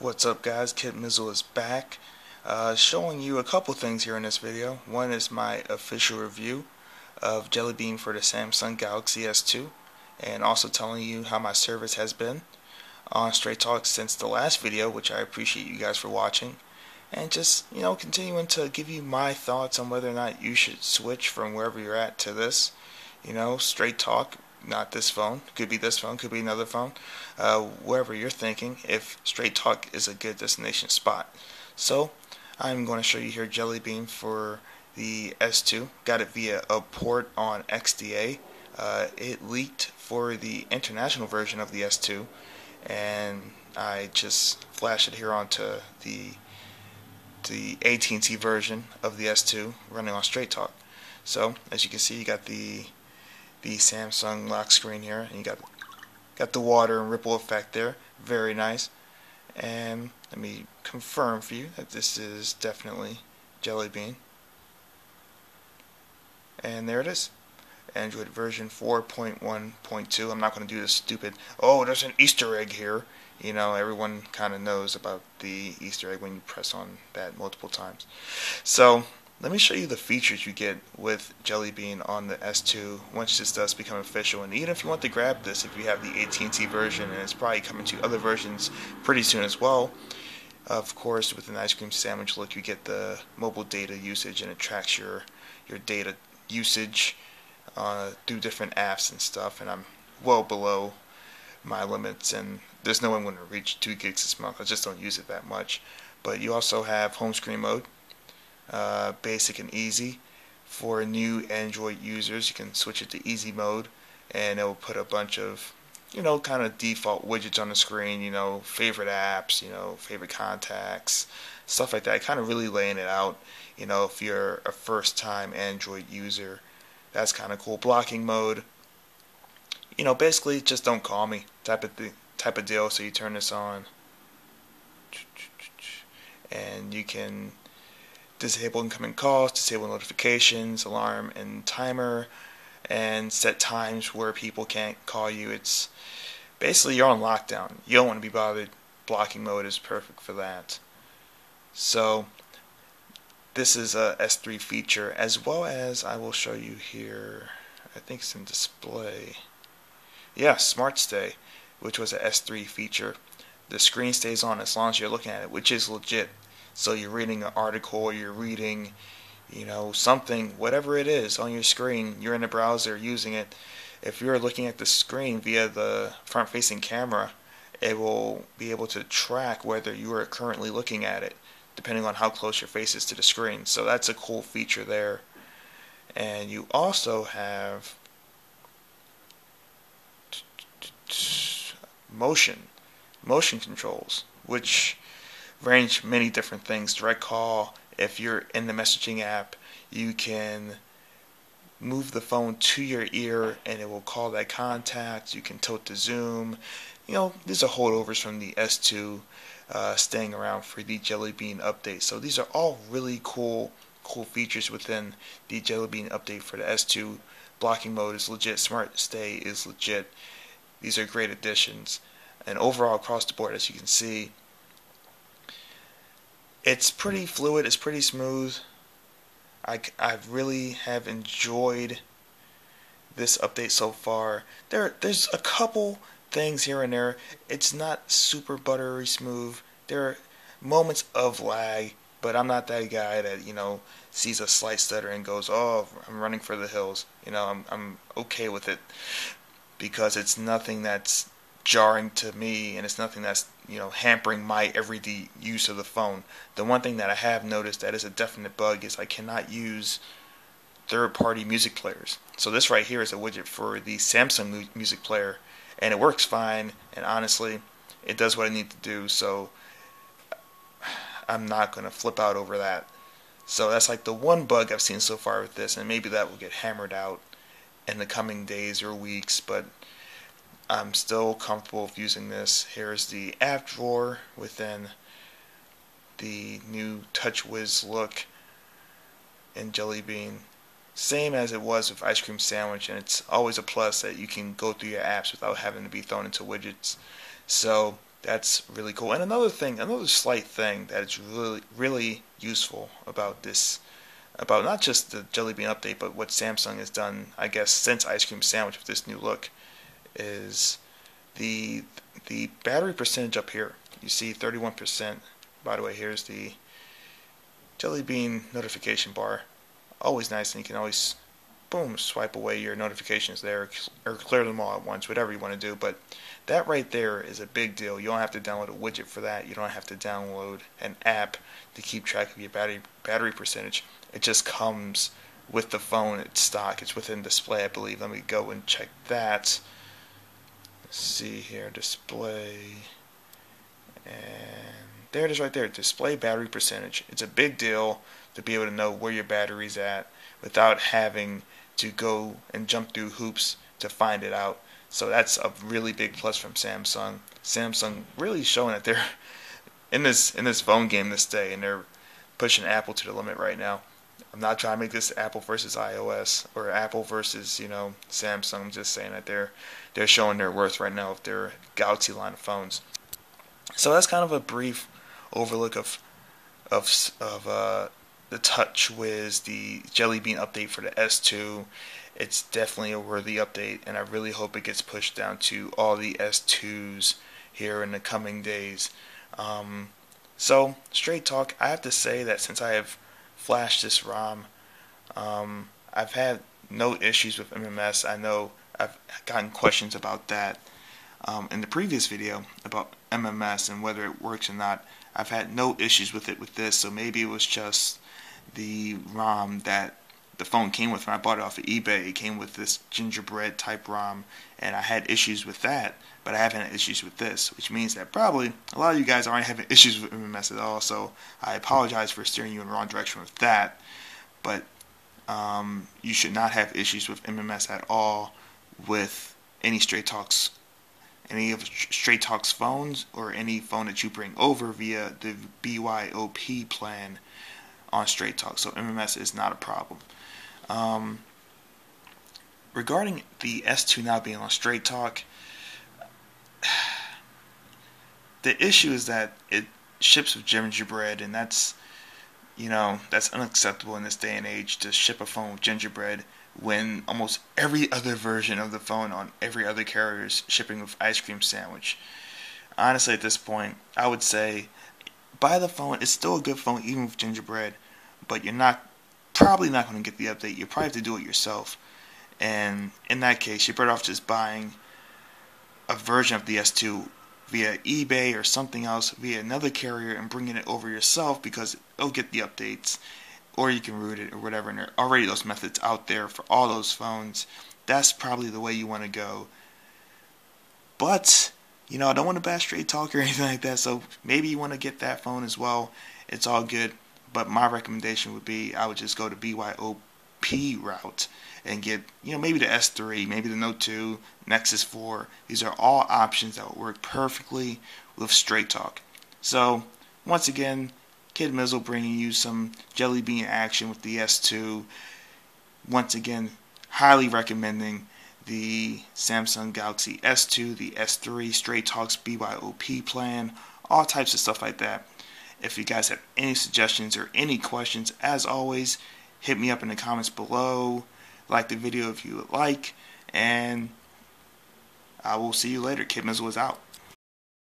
What's up, guys? Kid Mizzle is back, showing you a couple things here in this video. One is my official review of Jelly Bean for the Samsung Galaxy S2, and also telling you how my service has been on Straight Talk since the last video, which I appreciate you guys for watching, and just, continuing to give you my thoughts on whether or not you should switch from wherever you're at to this. Straight Talk, not this phone. Could be this phone, could be another phone. Wherever you're thinking, if Straight Talk is a good destination spot. So, I'm going to show you here Jelly Bean for the S2. Got it via a port on XDA. It leaked for the international version of the S2, and I just flashed it here onto the AT&T version of the S2 running on Straight Talk. So, as you can see, you got the Samsung lock screen here, and you got the water and ripple effect there. Very nice. And let me confirm for you that this is definitely Jelly Bean. And there it is. Android version 4.1.2. I'm not going to do this stupid, oh, there's an Easter egg here. Everyone kind of knows about the Easter egg when you press on that multiple times. So, let me show you the features you get with Jelly Bean on the S2 once this does become official. And even if you want to grab this, if you have the AT&T version, and it's probably coming to other versions pretty soon as well. Of course, with an ice cream sandwich look, you get the mobile data usage, and it tracks your data usage through different apps and stuff. And I'm well below my limits, and there's no way I'm going to reach 2 gigs this month. I just don't use it that much. But you also have home screen mode. Basic and easy. For new Android users, you can switch it to easy mode, and it will put a bunch of kind of default widgets on the screen, favorite apps, favorite contacts, stuff like that. Kind of really laying it out, if you're a first time Android user. That's kind of cool. Blocking mode, basically just don't call me type of deal. So you turn this on, and you can disable incoming calls, disable notifications, alarm and timer, and set times where people can't call you. It's basically you're on lockdown. You don't want to be bothered. Blocking mode is perfect for that. So this is a S3 feature, as well as I will show you here, I think it's in display. Yeah, Smart Stay, which was a S3 feature. The screen stays on as long as you're looking at it, which is legit. So you're reading an article, you're reading, something, whatever it is on your screen, you're in the browser using it. If you're looking at the screen via the front-facing camera, it will be able to track whether you are currently looking at it, depending on how close your face is to the screen. So that's a cool feature there. And you also have motion controls, which range many different things. Direct call. If you're in the messaging app, you can move the phone to your ear and it will call that contact. You can tilt the zoom. These are holdovers from the S2 staying around for the Jelly Bean update. So these are all really cool features within the Jelly Bean update for the S2. Blocking mode is legit. Smart Stay is legit. These are great additions. And overall, across the board, as you can see, it's pretty fluid, it's pretty smooth. I really have enjoyed this update so far. There's a couple things here and there. It's not super buttery smooth. There are moments of lag, but I'm not that guy that, sees a slight stutter and goes, oh, I'm running for the hills. I'm okay with it, because it's nothing that's jarring to me, and it's nothing that's hampering my everyday use of the phone. The one thing that I have noticed that is a definite bug is I cannot use third-party music players. So this right here is a widget for the Samsung music player, and it works fine, and honestly it does what I need to do, so I'm not going to flip out over that. So that's like the one bug I've seen so far with this, and maybe that will get hammered out in the coming days or weeks, but I'm still comfortable with using this. Here's the app drawer within the new TouchWiz look in Jelly Bean. Same as it was with Ice Cream Sandwich, and it's always a plus that you can go through your apps without having to be thrown into widgets. So That's really cool. And another thing, another slight thing that is really useful about this, about not just the Jelly Bean update, but what Samsung has done, I guess, since Ice Cream Sandwich with this new look, is the battery percentage up here. You see 31%. By the way, here's the Jelly Bean notification bar. Always nice, and you can always, boom, swipe away your notifications there, or clear them all at once, whatever you want to do. But that right there is a big deal. You don't have to download a widget for that. You don't have to download an app to keep track of your battery percentage. It just comes with the phone. It's stock. It's within display, I believe. Let me go and check that. Let's see here, display, and there it is right there, display battery percentage. It's a big deal to be able to know where your battery's at without having to go and jump through hoops to find it out. So that's a really big plus from Samsung. Samsung really showing that they're in this phone game this day, and they're pushing Apple to the limit right now. I'm not trying to make this Apple versus iOS or Apple versus, Samsung. I'm just saying that they're showing their worth right now with their Galaxy line of phones. So that's kind of a brief overlook of the TouchWiz, the Jelly Bean update for the S2. It's definitely a worthy update, and I really hope it gets pushed down to all the S2s here in the coming days. So, straight talk, I have to say that since I have flashed this ROM, I've had no issues with MMS. I know I've gotten questions about that in the previous video about MMS and whether it works or not. I've had no issues with it with this, so maybe it was just the ROM that the phone came with when I bought it off of eBay. It came with this gingerbread type ROM, and I had issues with that, but I haven't had issues with this, which means that probably a lot of you guys aren't having issues with MMS at all, so I apologize for steering you in the wrong direction with that. But you should not have issues with MMS at all with any Straight Talks, any of Straight Talks phones, or any phone that you bring over via the BYOP plan on Straight Talk. So MMS is not a problem. Regarding the S2 now being on Straight Talk, the issue is that it ships with gingerbread, and that's unacceptable in this day and age to ship a phone with gingerbread when almost every other version of the phone on every other carrier is shipping with Ice Cream Sandwich. Honestly, at this point, I would say buy the phone. It's still a good phone even with gingerbread, but you're probably not going to get the update. You probably have to do it yourself, and in that case, you're better off just buying a version of the S2 via eBay or something else via another carrier and bringing it over yourself, because it'll get the updates, or you can root it or whatever, and there are already those methods out there for all those phones. That's probably the way you want to go. But I don't want to bash Straight Talk or anything like that, so maybe you want to get that phone as well. It's all good, but my recommendation would be I would just go to BYOP route and get maybe the S3, maybe the Note 2, Nexus 4. These are all options that will work perfectly with Straight Talk. So once again, Kid Mizzle bringing you some Jelly Bean action with the S2. Once again, highly recommending the Samsung Galaxy S2, the S3, Straight Talks BYOP plan, all types of stuff like that. If you guys have any suggestions or any questions, as always, hit me up in the comments below. Like the video if you would like, and I will see you later. Kid Mizzle is out.